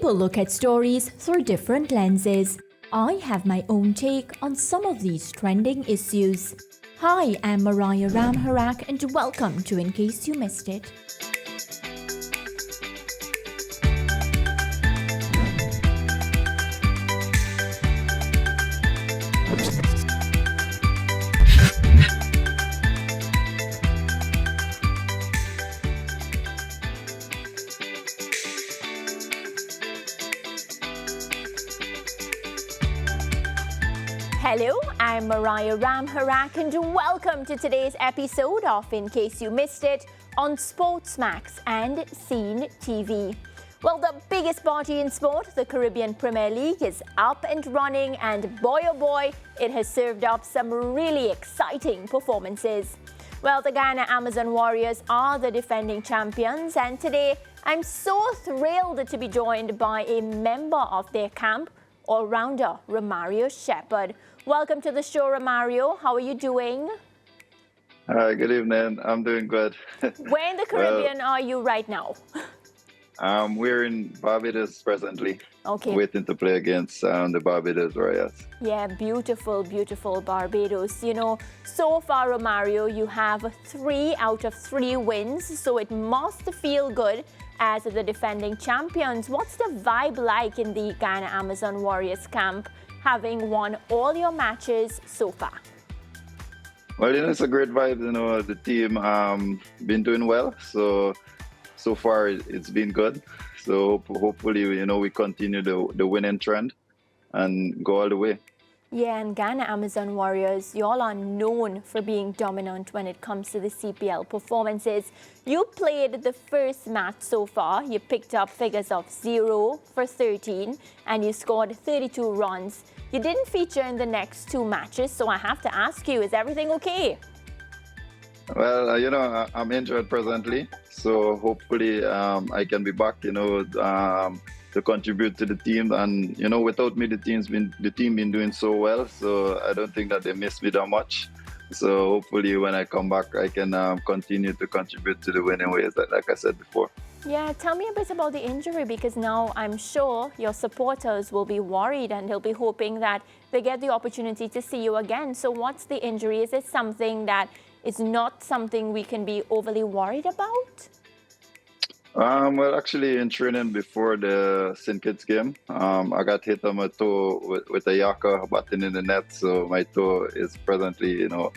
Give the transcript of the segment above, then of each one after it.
People look at stories through different lenses. I have my own take on some of these trending issues. Hi, I'm Mariah Ramharak and welcome to In Case You Missed It. Hello, I'm Mariah Ramharak and welcome to today's episode of In Case You Missed It on SportsMax and CEEN TV. Well, the biggest party in sport, the Caribbean Premier League, is up and running, and boy oh boy, it has served up some really exciting performances. Well, the Guyana Amazon Warriors are the defending champions, and today I'm so thrilled to be joined by a member of their camp, all-rounder Romario Shepherd. Welcome to the show, Romario. How are you doing? Hi, good evening. I'm doing good. Where in the Caribbean are you right now? We're in Barbados presently, waiting to play against the Barbados Warriors. Yeah, beautiful, beautiful Barbados. You know, so far, Romario, you have 3 out of 3 wins, so it must feel good as the defending champions. What's the vibe like in the Guyana Amazon Warriors camp, having won all your matches so far? Well, you know, it's a great vibe. You know, the team been doing well. So far, it's been good. So hopefully, you know, we continue the winning trend and go all the way. Yeah, and Guyana Amazon Warriors, you all are known for being dominant when it comes to the CPL performances. You played the first match so far. You picked up figures of 0 for 13 and you scored 32 runs. You didn't feature in the next 2 matches, so I have to ask you, is everything okay? Well, you know, I'm injured presently, so hopefully I can be back, you know, to contribute to the team. And, you know, without me, the team been doing so well, so I don't think that they miss me that much. So hopefully when I come back, I can continue to contribute to the winning ways, like I said before. Yeah, tell me a bit about the injury, because now I'm sure your supporters will be worried and they'll be hoping that they get the opportunity to see you again. So what's the injury? Is it something that is not something we can be overly worried about? Well, actually, in training before the St. Kitts game, I got hit on my toe with a yaka batting in the net. So my toe is presently, you know,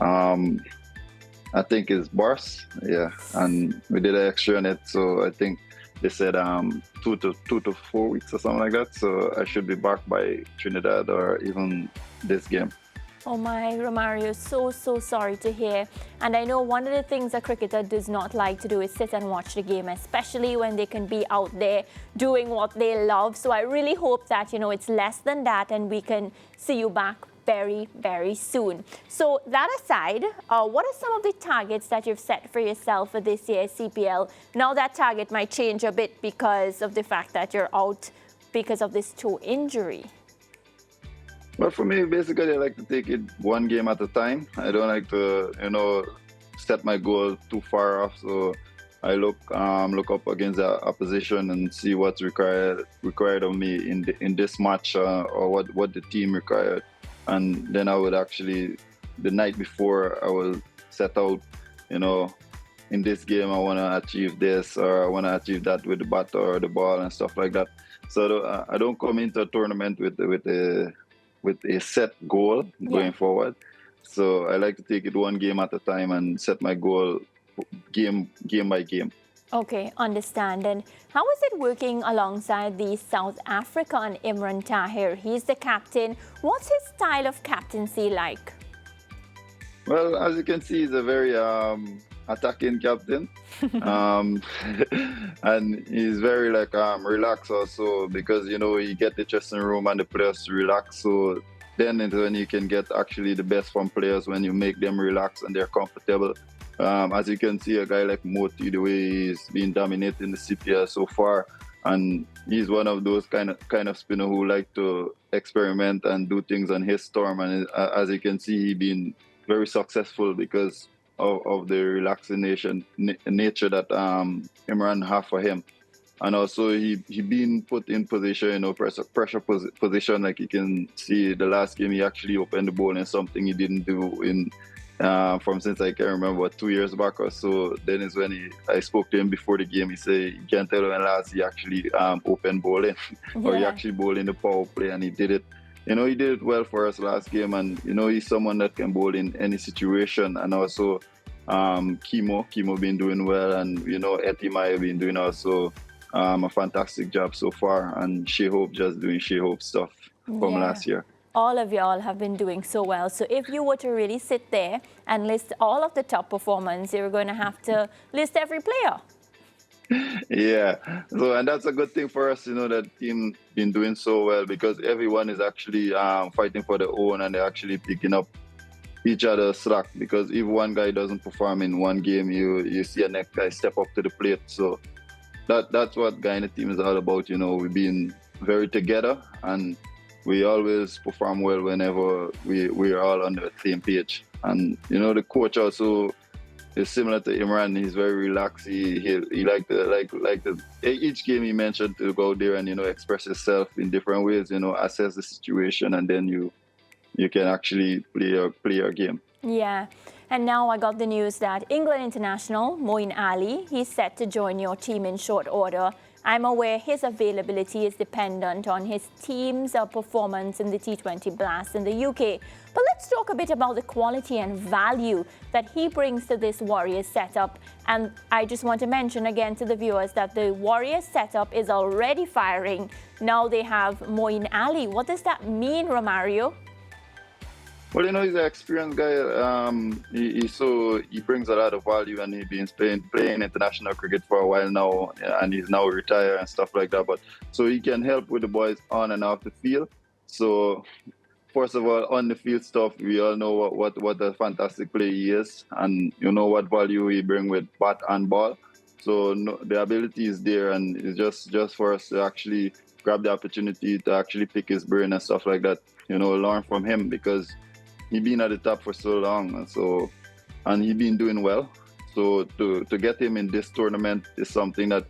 I think it's burst. Yeah, and we did an X-ray on it. So I think they said 2 to 4 weeks or something like that. So I should be back by Trinidad or even this game. Oh my, Romario, so sorry to hear. And I know one of the things a cricketer does not like to do is sit and watch the game, especially when they can be out there doing what they love. So I really hope that, you know, it's less than that and we can see you back very, very soon. So that aside, what are some of the targets that you've set for yourself for this year's CPL? Now that target might change a bit because of the fact that you're out because of this toe injury. Well, for me, basically, I like to take it one game at a time. I don't like to, you know, set my goal too far off. So I look up against the opposition and see what's required of me in this match or what the team required. And then I would actually, the night before, I will set out, you know, in this game I want to achieve this or I want to achieve that with the bat or the ball and stuff like that. So I don't come into a tournament with a set goal going forward. So I like to take it one game at a time and set my goal game by game. Okay, understand. And how is it working alongside the South African Imran Tahir? He's the captain. What's his style of captaincy like? Well, as you can see, he's a very attacking captain. And he's very relaxed also because, you know, you get the dressing room and the players to relax. So then is when you can get actually the best from players, when you make them relax and they're comfortable. As you can see, a guy like Moti, the way he's been dominating the CPL so far, and he's one of those kind of spinner who like to experiment and do things on his storm. And as you can see, he's been very successful because of the relaxation nature that Imran have for him. And also he been put in position, you know, pressure position. Like you can see the last game, he actually opened the ball and something he didn't do in from since I can remember 2 years back or so. Then is when I spoke to him before the game. He said he can't tell when last he actually opened bowling or he actually bowled in the power play, and he did it. You know, he did it well for us last game, and you know he's someone that can bowl in any situation. And also Chemo been doing well, and you know ICYMI been doing also a fantastic job so far, and She-Hope just doing She-Hope stuff from last year. All of y'all have been doing so well. So if you were to really sit there and list all of the top performers, you're going to have to list every player. Yeah, so and that's a good thing for us, you know, that team been doing so well, because everyone is actually fighting for their own, and they're actually picking up each other's slack. Because if one guy doesn't perform in one game, you see a next guy step up to the plate. So that's what Guyana team is all about. You know, we've been very together, and we always perform well whenever we are all on the same page. And you know, the coach also is similar to Imran. He's very relaxed. He like each game he mentioned to go there and, you know, express himself in different ways. You know, assess the situation, and then you can actually play your game. Yeah. And now I got the news that England international Moeen Ali, he's set to join your team in short order. I'm aware his availability is dependent on his team's performance in the T20 Blast in the UK. But let's talk a bit about the quality and value that he brings to this Warriors setup. And I just want to mention again to the viewers that the Warriors setup is already firing. Now they have Moeen Ali. What does that mean, Romario? Well, you know, he's an experienced guy. He brings a lot of value, and he's been playing international cricket for a while now, and he's now retired and stuff like that. But so he can help with the boys on and off the field. So first of all, on the field stuff, we all know what a fantastic player he is, and you know what value he brings with bat and ball. So the ability is there, and it's just for us to actually grab the opportunity to actually pick his brain and stuff like that. You know, learn from him, because he's been at the top for so long, and he's been doing well. So to get him in this tournament is something that,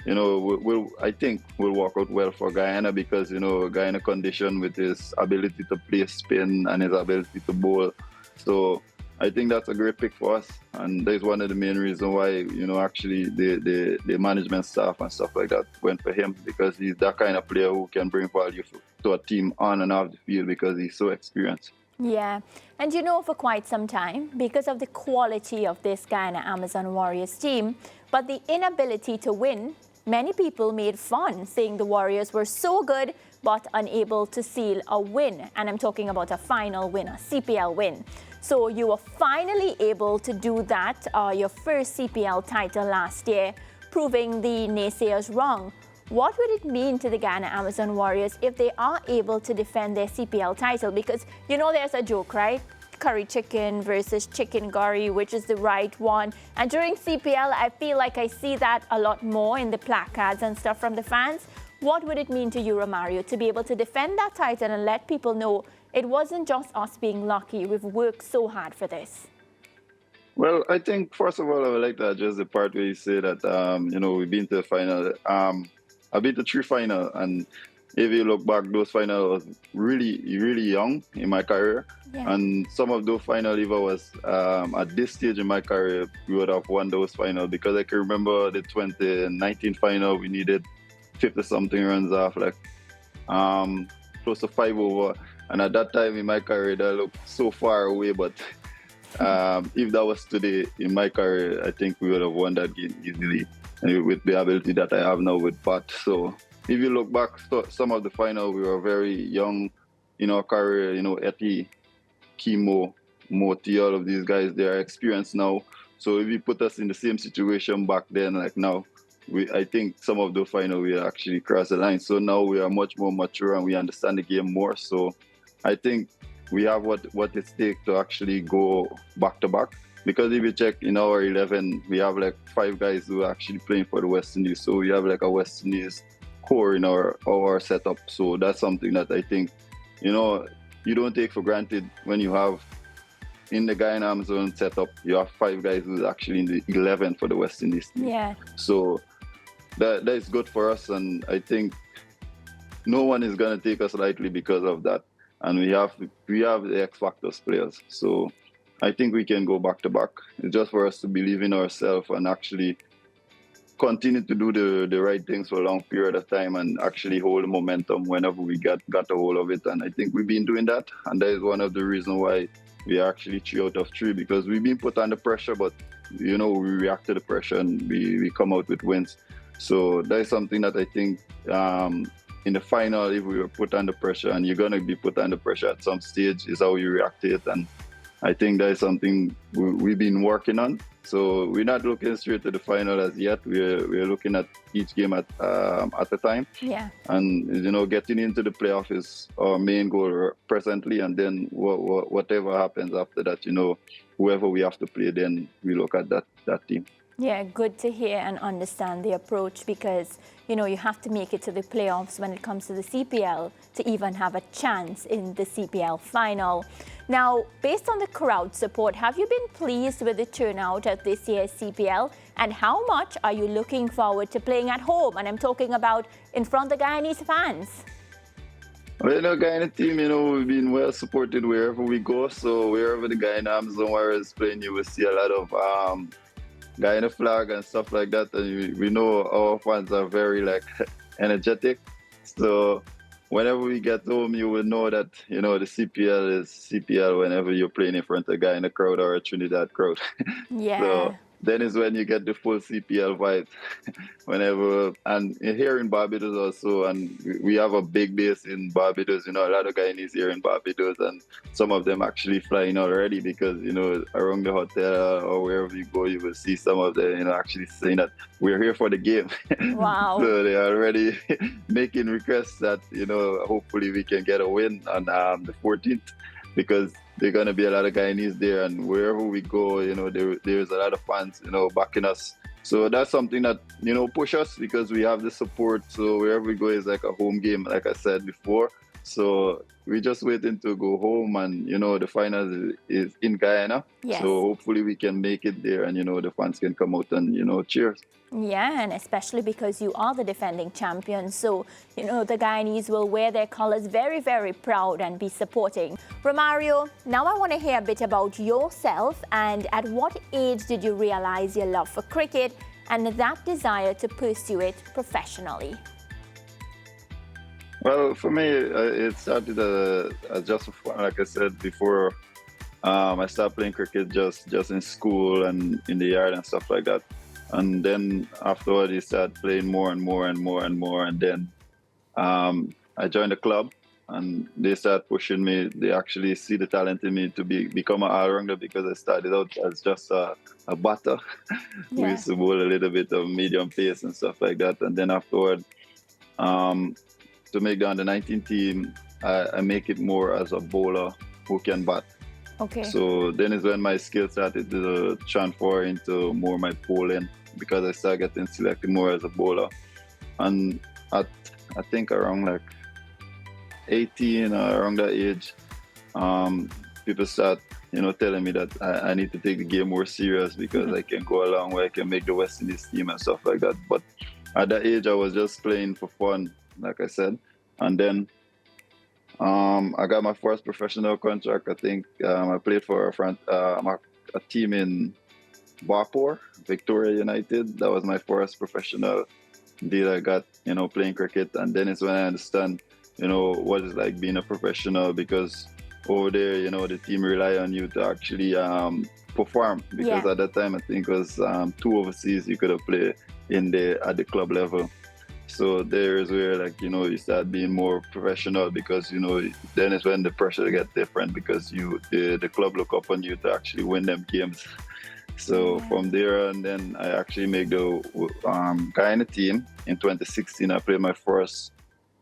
you know, I think will work out well for Guyana, because, you know, Guyana condition with his ability to play spin and his ability to bowl. So I think that's a great pick for us, and that's one of the main reasons why, you know, actually the management staff and stuff like that went for him, because he's that kind of player who can bring value to a team on and off the field, because he's so experienced. Yeah, and you know, for quite some time, because of the quality of this Guyana Amazon Warriors team, but the inability to win, many people made fun, saying the Warriors were so good but unable to seal a win. And I'm talking about a final win, a CPL win. So you were finally able to do that, your first CPL title last year, proving the naysayers wrong. What would it mean to the Guyana Amazon Warriors if they are able to defend their CPL title? Because, you know, there's a joke, right? Curry chicken versus chicken curry, which is the right one. And during CPL, I feel like I see that a lot more in the placards and stuff from the fans. What would it mean to you, Romario, to be able to defend that title and let people know it wasn't just us being lucky, we've worked so hard for this? Well, I think, first of all, I would like to address the part where you say that, you know, we've been to the final. I've been to 3 finals, and if you look back, those finals was really, really young in my career. Yeah. And some of those finals, if I was at this stage in my career, we would have won those finals, because I can remember the 2019 final, we needed 50-something runs off, like close to 5 over. And at that time in my career, that looked so far away. But if that was today in my career, I think we would have won that game easily, with the ability that I have now with Pat. So if you look back, some of the final, we were very young in our career. You know, Eti, Chemo, Moti, all of these guys, they are experienced now. So if you put us in the same situation back then, like now, I think some of the final we actually crossed the line. So now we are much more mature and we understand the game more. So I think we have what it takes to actually go back to back. Because if you check in our 11, we have like 5 guys who are actually playing for the West Indies. So we have like a West Indies core in our setup. So that's something that I think, you know, you don't take for granted when you have in the Guyana Amazon setup, you have 5 guys who's actually in the 11 for the West Indies team. Yeah. So that is good for us, and I think no one is going to take us lightly because of that. And we have the X Factors players, so I think we can go back to back. It's just for us to believe in ourselves and actually continue to do the right things for a long period of time and actually hold the momentum whenever we got a hold of it. And I think we've been doing that, and that is one of the reasons why we are actually 3 out of 3, because we've been put under pressure, but we react to the pressure and we come out with wins. So that is something that I think in the final, if we were put under pressure, and you're going to be put under pressure at some stage, is how you react to it. And I think that is something we've been working on. So we're not looking straight to the final as yet. We're looking at each game at a time. Yeah. And getting into the playoff is our main goal presently. And then whatever happens after that, whoever we have to play, then we look at that team. Yeah, good to hear and understand the approach, because, you have to make it to the playoffs when it comes to the CPL to even have a chance in the CPL final. Now, based on the crowd support, have you been pleased with the turnout at this year's CPL? And how much are you looking forward to playing at home? And I'm talking about in front of the Guyanese fans. Well, Guyana team, we've been well supported wherever we go. So wherever the Guyana Amazon Warriors playing, you will see a lot of Guyana flag and stuff like that. And we know our fans are very energetic. So whenever we get home, you will know that, the CPL is CPL whenever you're playing in front of a Guyana crowd or a Trinidad crowd. Yeah. So then is when you get the full CPL vibe. And here in Barbados also, and we have a big base in Barbados, a lot of Guyanese here in Barbados, and some of them actually flying already because, around the hotel or wherever you go, you will see some of them, actually saying that we're here for the game. Wow. So they are already making requests that, hopefully we can get a win on the 14th, because there are going to be a lot of Guyanese there, and wherever we go, there's a lot of fans, backing us. So that's something that, push us, because we have the support. So wherever we go is like a home game, like I said before. So we're just waiting to go home, and, the finals is in Guyana. Yes. So hopefully we can make it there, and, the fans can come out and, cheers. Yeah, and especially because you are the defending champion. So, the Guyanese will wear their colors very, very proud and be supporting. Romario, now I want to hear a bit about yourself, and at what age did you realize your love for cricket and that desire to pursue it professionally? Well, for me, it started just for fun. Like I said before, I started playing cricket just in school and in the yard and stuff like that. And then afterward, I started playing more and more and more and more. And then I joined the club, and they started pushing me. They actually see the talent in me to become an all-rounder, because I started out as just a batter. Yeah. We used to bowl a little bit of medium pace and stuff like that. And then afterward, to make the under-19 team, I make it more as a bowler who can bat. Okay. So then is when my skill started to transfer into more my bowling, because I started getting selected more as a bowler. And at, I think around 18 or around that age, people start, telling me that I need to take the game more serious, because I can go a long way, I can make the West Indies team and stuff like that. But at that age, I was just playing for fun, like I said. And then I got my first professional contract. I think I played for a team in Bapur, Victoria United. That was my first professional deal I got, playing cricket. And then it's when I understand, what it's like being a professional, because over there, the team rely on you to actually perform. Because at that time, I think it was 2 overseas you could have played at the club level. So there is where, you start being more professional, because, then is when the pressure gets different, because the club look up on you to actually win them games. So from there, and then I actually made the Guyana team in 2016. I played my first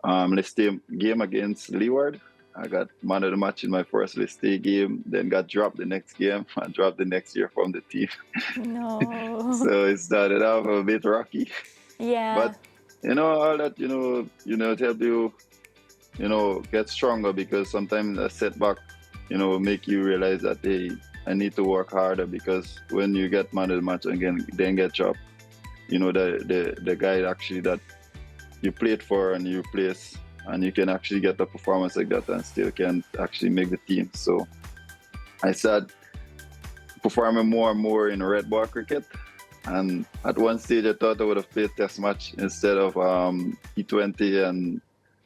list game against Leeward. I got man of the match in my first list game, then got dropped the next game. I dropped the next year from the team. No. So it started off a bit rocky. Yeah. But all that, it helped you, get stronger, because sometimes a setback, make you realize that, hey, I need to work harder, because when you get man of the match and then get dropped, the guy actually that you played for and you replace, and you can actually get a performance like that and still can actually make the team. So I started performing more and more in red ball cricket. And at one stage, I thought I would have played test match instead of T20 and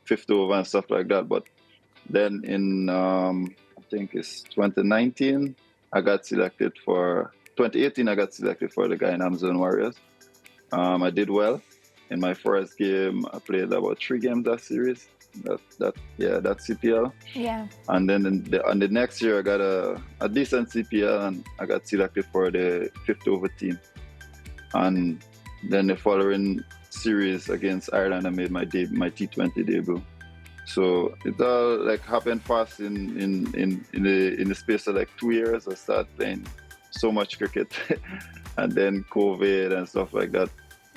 50 over and stuff like that. But then in, I think it's 2019, 2018, I got selected for the Guyana Warriors. I did well. In my first game, I played about 3 games that series. That CPL. Yeah. And then on the next year, I got a decent CPL, and I got selected for the 50 over team. And then the following series against Ireland, I made my T20 debut. So it all like happened fast in the space of like 2 years. I started playing so much cricket, and then COVID and stuff like that.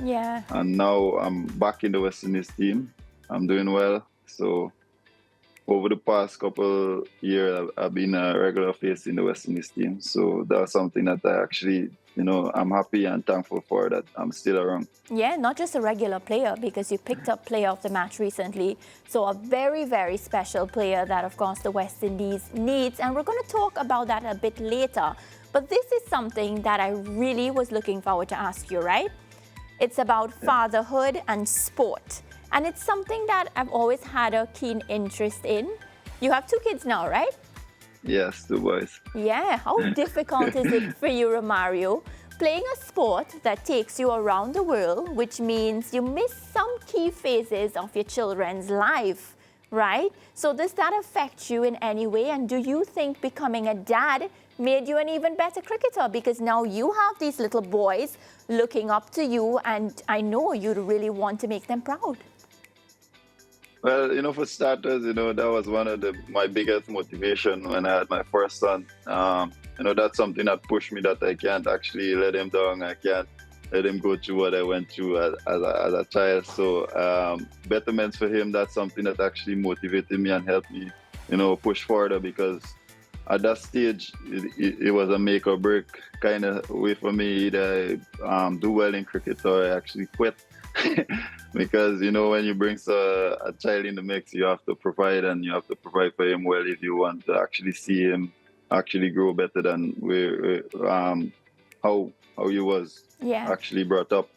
Yeah. And now I'm back in the West Indies team. I'm doing well. So over the past couple years, I've been a regular face in the West Indies team. So that's something that I actually, I'm happy and thankful for, that I'm still around. Yeah, not just a regular player, because you picked up player of the match recently. So a very, very special player that, of course, the West Indies needs. And we're going to talk about that a bit later. But this is something that I really was looking forward to ask you, right? It's about fatherhood and sport. And it's something that I've always had a keen interest in. You have 2 kids now, right? Yes, 2 boys. Yeah. How difficult is it for you, Romario, playing a sport that takes you around the world, which means you miss some key phases of your children's life, right? So does that affect you in any way? And do you think becoming a dad made you an even better cricketer? Because now you have these little boys looking up to you, and I know you really want to make them proud. Well, for starters, that was one of my biggest motivation when I had my first son. That's something that pushed me, that I can't actually let him down. I can't let him go through what I went through as a child. So betterments for him, that's something that actually motivated me and helped me, push further, because at that stage, it was a make or break kind of way for me. Either I do well in cricket or I actually quit. Because, when you bring a child in the mix, you have to provide, and you have to provide for him well if you want to actually see him actually grow better than how he was actually brought up.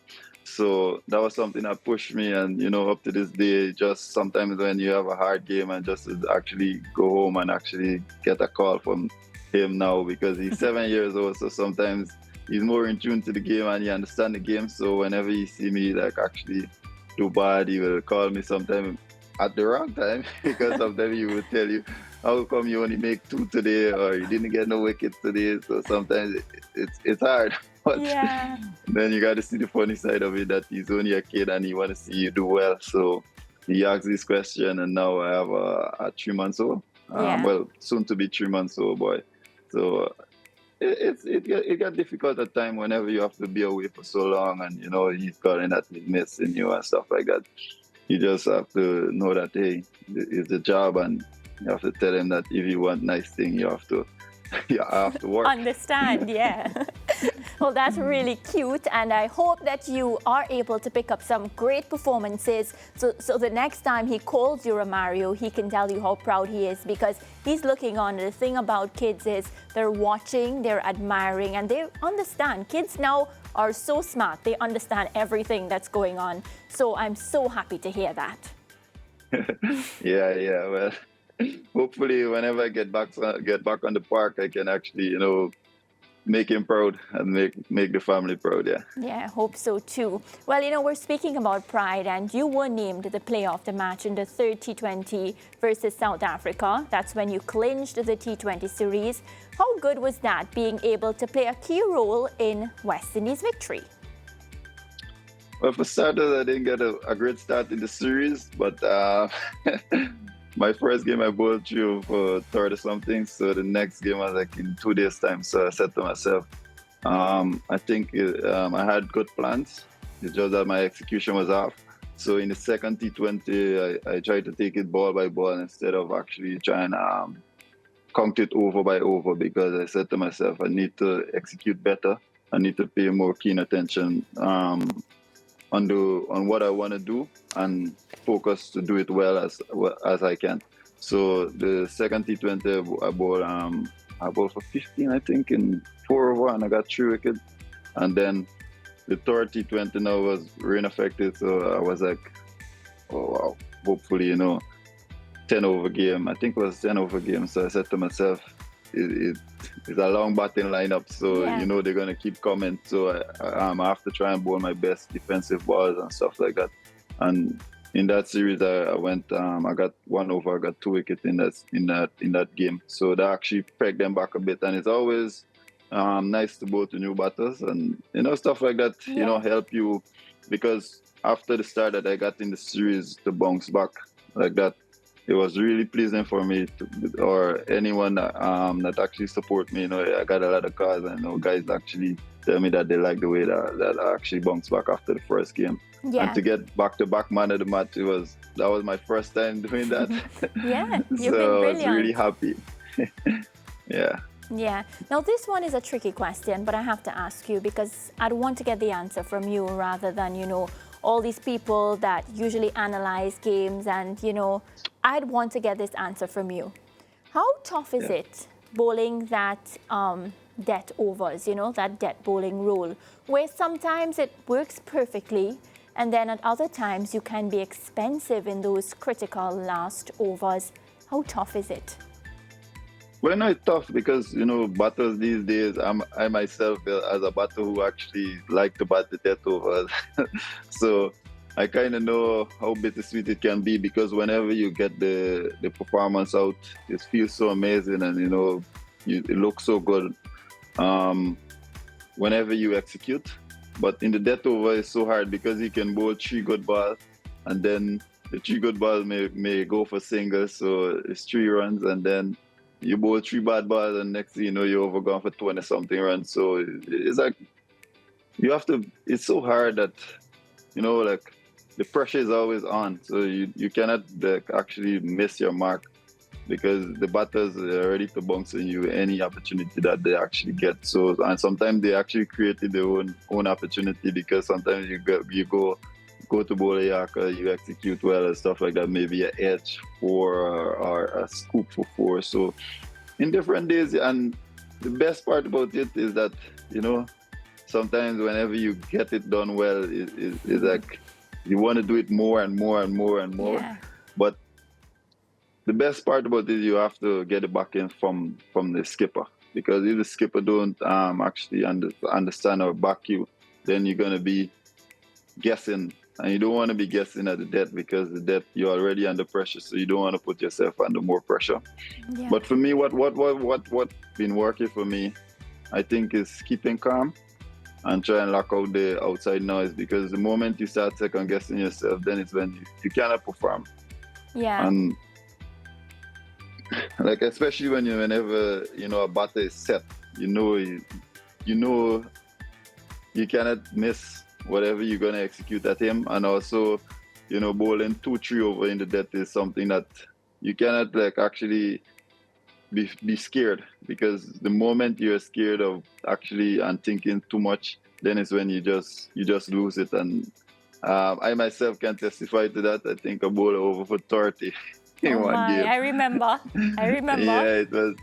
So that was something that pushed me, and up to this day, just sometimes when you have a hard game, and just to actually go home and actually get a call from him now, because he's 7 years old, so sometimes he's more in tune to the game and he understands the game. So whenever he see me like actually do bad, he will call me sometime at the wrong time, because sometimes he will tell you, how come you only make 2 today, or you didn't get no wickets today? So sometimes it's hard. But then you got to see the funny side of it, that he's only a kid and he want to see you do well. So he asked this question, and now I have a 3 months old. Well, soon to be 3 months old boy. So it got difficult at time whenever you have to be away for so long, and he's calling that he's missing you and stuff like that. You just have to know that, hey, it's the job, and you have to tell him that if you want nice thing, you have to work. Understand, yeah. Well, that's really cute, and I hope that you are able to pick up some great performances. So the next time he calls you, Romario, he can tell you how proud he is, because he's looking on. The thing about kids is they're watching, they're admiring, and they understand. Kids now are so smart. They understand everything that's going on. So I'm so happy to hear that. Yeah. Well, hopefully whenever I get back on the park, I can actually, make him proud and make the family proud, yeah. Yeah, I hope so too. Well, we're speaking about pride, and you were named the player of the match in the 3rd T20 versus South Africa. That's when you clinched the T20 series. How good was that, being able to play a key role in West Indies' victory? Well, for starters, I didn't get a great start in the series, but my first game I bowled through for 30 something, so the next game was like in 2 days time. So I said to myself, I think I had good plans. It's just that my execution was off. So in the second T20, I tried to take it ball by ball instead of actually trying to count it over by over, because I said to myself, I need to execute better. I need to pay more keen attention on what I want to do and focus to do it well as I can. So the second T20 I bowled for 15, I think, in 4 over, and I got 3 wickets. And then the third T20 now was rain affected, so I was like, oh wow, hopefully 10 over game. I think it was 10 over game. So I said to myself, it's a long batting lineup, so they're gonna keep coming. So I have to try and bowl my best defensive balls and stuff like that. And in that series, I went. I got 1 over. I got 2 wickets in that game. So that actually pegged them back a bit. And it's always nice to bowl to new batters, and stuff like that. Help you, because after the start that I got in the series to bounce back like that, it was really pleasing for me or anyone that actually support me. I got a lot of calls, and guys actually tell me that they like the way that I actually bounced back after the first game. Yeah. And to get back-to-back man of the match, that was my first time doing that. Yeah, you've been so brilliant. I was really happy. Yeah. Yeah. Now, this one is a tricky question, but I have to ask you because I'd want to get the answer from you rather than, all these people that usually analyze games, and, I'd want to get this answer from you. How tough is it bowling that death overs, that death bowling rule, where sometimes it works perfectly, and then at other times you can be expensive in those critical last overs? How tough is it? Well, no, it's tough because, batters these days, I myself as a batter who actually like to bat the death overs. So I kind of know how bittersweet it can be, because whenever you get the performance out, it feels so amazing, and, it looks so good whenever you execute. But in the death over, it's so hard because you can bowl 3 good balls, and then the 3 good balls may go for singles, so it's 3 runs, and then you bowl 3 bad balls, and next thing you know, you're overgone for 20-something runs. So it's like, it's so hard that, like, the pressure is always on. So you cannot actually miss your mark, because the batters are ready to bounce on you any opportunity that they actually get. So, and sometimes they actually created their own opportunity, because sometimes you go to bowl a Yorker, you execute well and stuff like that, maybe an edge 4 or a scoop for 4. So in different days, and the best part about it is that, sometimes whenever you get it done well, it's like you want to do it more and more and more and more. Yeah. But the best part about it, you have to get it back in from the skipper, because if the skipper don't actually understand or back you, then you're going to be guessing, and you don't want to be guessing at the death, because the death, you're already under pressure, so you don't want to put yourself under more pressure. Yeah. But for me, what been working for me, I think, is keeping calm and try and lock out the outside noise, because the moment you start second guessing yourself, then it's when you cannot perform. Yeah. And like, especially whenever a batter is set, you cannot miss whatever you're gonna execute at him. And also, bowling 2-3 over in the death is something that you cannot actually be scared, because the moment you're scared of actually and thinking too much, then it's when you just lose it. And I myself can testify to that. I think I bowled over for 30 in one game. I remember. Yeah, it was.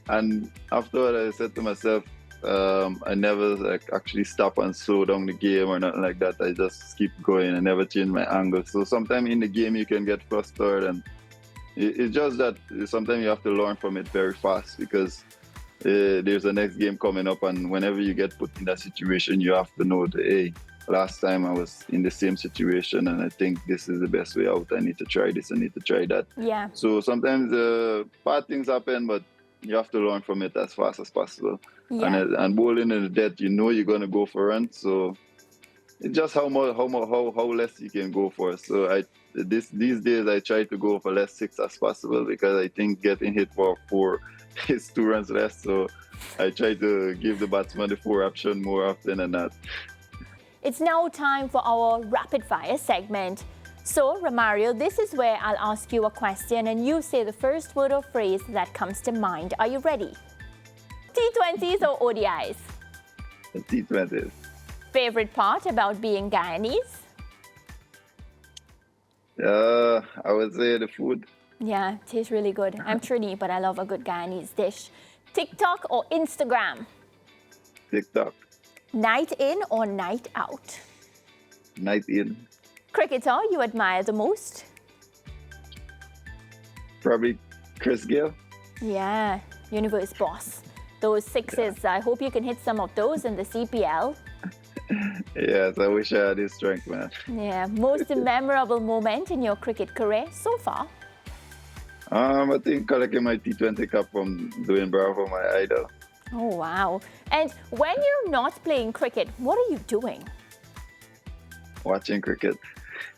And afterward, I said to myself, I never actually stop and slow down the game or nothing like that. I just keep going. I never change my angle. So sometimes in the game you can get frustrated, and it's just that sometimes you have to learn from it very fast, because there's a next game coming up, and whenever you get put in that situation, you have to know that, hey, last time I was in the same situation, and I think this is the best way out. I need to try this, I need to try that. Yeah. So sometimes bad things happen, but you have to learn from it as fast as possible. Yeah. And bowling in the death, you're going to go for runs. So it's just how less you can go for. So these days I try to go for less 6 as possible, because I think getting hit for 4 is 2 runs less. So I try to give the batsman the 4 option more often than not. It's now time for our rapid fire segment. So, Romario, this is where I'll ask you a question and you say the first word or phrase that comes to mind. Are you ready? T20s or ODIs? T20s. Favorite part about being Guyanese? I would say the food. Yeah, it tastes really good. I'm Trini, but I love a good Guyanese dish. TikTok or Instagram? TikTok. Night in or night out? Night in. Cricketer you admire the most? Probably Chris Gale. Yeah, universe boss. Those sixes, I hope you can hit some of those in the CPL. Yes, I wish I had his strength, man. Yeah, most memorable moment in your cricket career so far? I think collecting my T20 cup from doing Bravo, my idol. Oh, wow. And when you're not playing cricket, what are you doing? Watching cricket.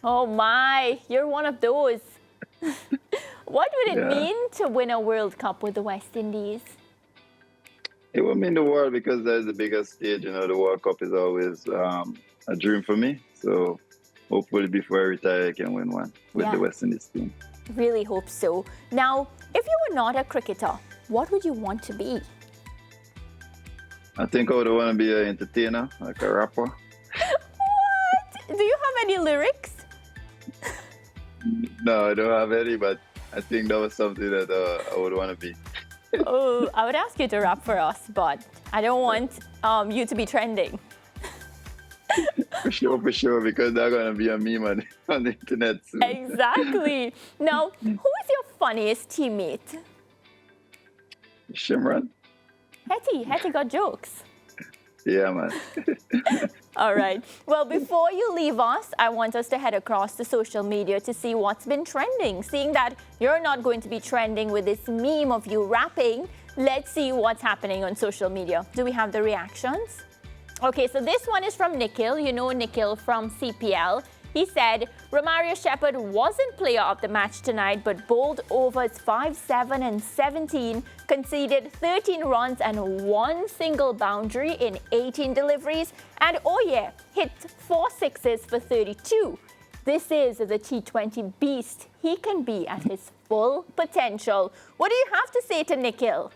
Oh my, you're one of those. What would it mean to win a World Cup with the West Indies? It would mean the world because that's the biggest stage. You know, the World Cup is always a dream for me. So hopefully before I retire, I can win one with the West Indies team. Really hope so. Now, if you were not a cricketer, what would you want to be? I think I would want to be an entertainer, like a rapper. What? Do you have any lyrics? No, I don't have any, but I think that was something that I would want to be. Oh, I would ask you to rap for us, but I don't want you to be trending. For sure, because they're going to be a meme on the internet soon. Exactly. Now, who is your funniest teammate? Shimran. Hetty got jokes. Yeah, man. All right. Well, before you leave us, I want us to head across to social media to see what's been trending. Seeing that you're not going to be trending with this meme of you rapping, let's see what's happening on social media. Do we have the reactions? Okay, so this one is from Nikhil. You know Nikhil from CPL. He said, Romario Shepherd wasn't player of the match tonight, but bowled overs 5, 7 and 17, conceded 13 runs and 1 single boundary in 18 deliveries, and oh yeah, hit 4 sixes for 32. This is the T20 beast. He can be at his full potential. What do you have to say to Nikhil?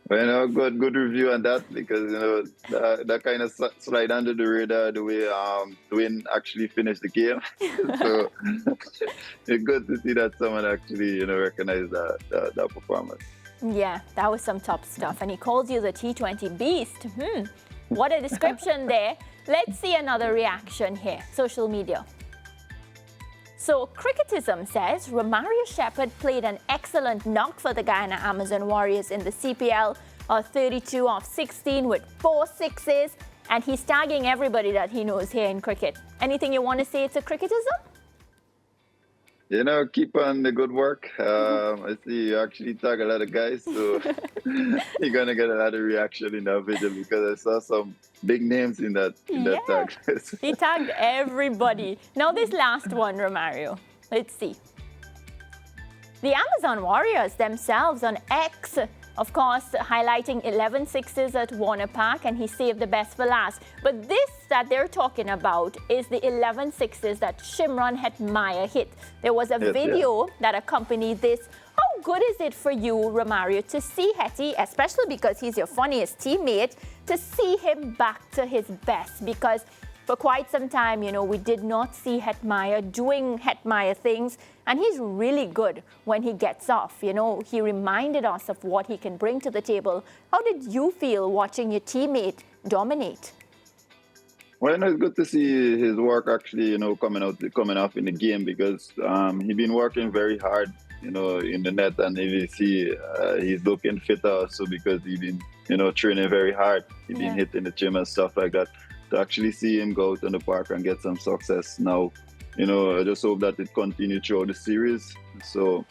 Well, you know, good review on that because, you know, that kind of slide under the radar the way Dwayne actually finished the game. So it's good to see that someone actually, you know, recognize that performance. Yeah, that was some top stuff. And he calls you the T20 beast. What a description there. Let's see another reaction here. Social media. So, Cricketism says Romario Shepherd played an excellent knock for the Guyana Amazon Warriors in the CPL, 32 off 16 with 4 sixes, and he's tagging everybody that he knows here in cricket. Anything you want to say to Cricketism? You know, keep on the good work. I see you actually tag a lot of guys, so you're going to get a lot of reaction in that video because I saw some big names in that tag. He tagged everybody. Now this last one, Romario. Let's see. The Amazon Warriors themselves on X, of course, highlighting 11 sixes at Warner Park, and he saved the best for last. But this that they're talking about is the 11 sixes that Shimran Hetmyer hit. There was a video that accompanied this. How good is it for you, Romario, to see Hetty, especially because he's your funniest teammate, to see him back to his best? Because for quite some time, you know, we did not see Hetmyer doing Hetmyer things, and he's really good when he gets off. You know, he reminded us of what he can bring to the table. How did you feel watching your teammate dominate? Well, you know, it's good to see his work actually, you know, coming off in the game because he's been working very hard, you know, in the net, and you see he's looking fitter also because he's been, you know, training very hard. He's been hitting the gym and stuff like that. To actually see him go out on the park and get some success now, you know, I just hope that it continues throughout the series. So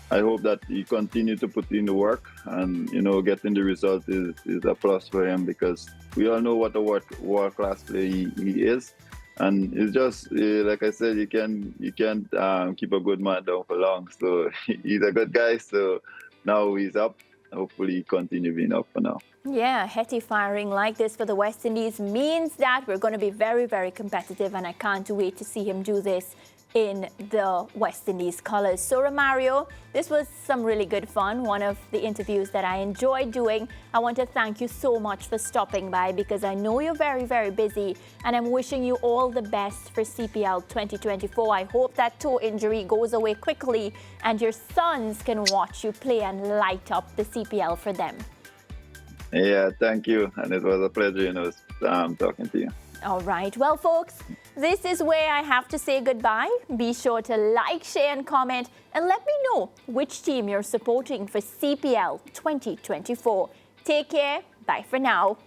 I hope that he continue to put in the work, and, you know, getting the result is a plus for him because we all know what a world-class player he is. And it's just, like I said, you can't keep a good man down for long. So he's a good guy. So now he's up. Hopefully he continue being up for now. Yeah, Hetty firing like this for the West Indies means that we're going to be very, very competitive, and I can't wait to see him do this in the West Indies colours. So Romario, this was some really good fun, one of the interviews that I enjoyed doing. I want to thank you so much for stopping by because I know you're very, very busy, and I'm wishing you all the best for CPL 2024. I hope that toe injury goes away quickly and your sons can watch you play and light up the CPL for them. Yeah, thank you. And it was a pleasure, talking to you. All right. Well, folks, this is where I have to say goodbye. Be sure to like, share and comment and let me know which team you're supporting for CPL 2024. Take care. Bye for now.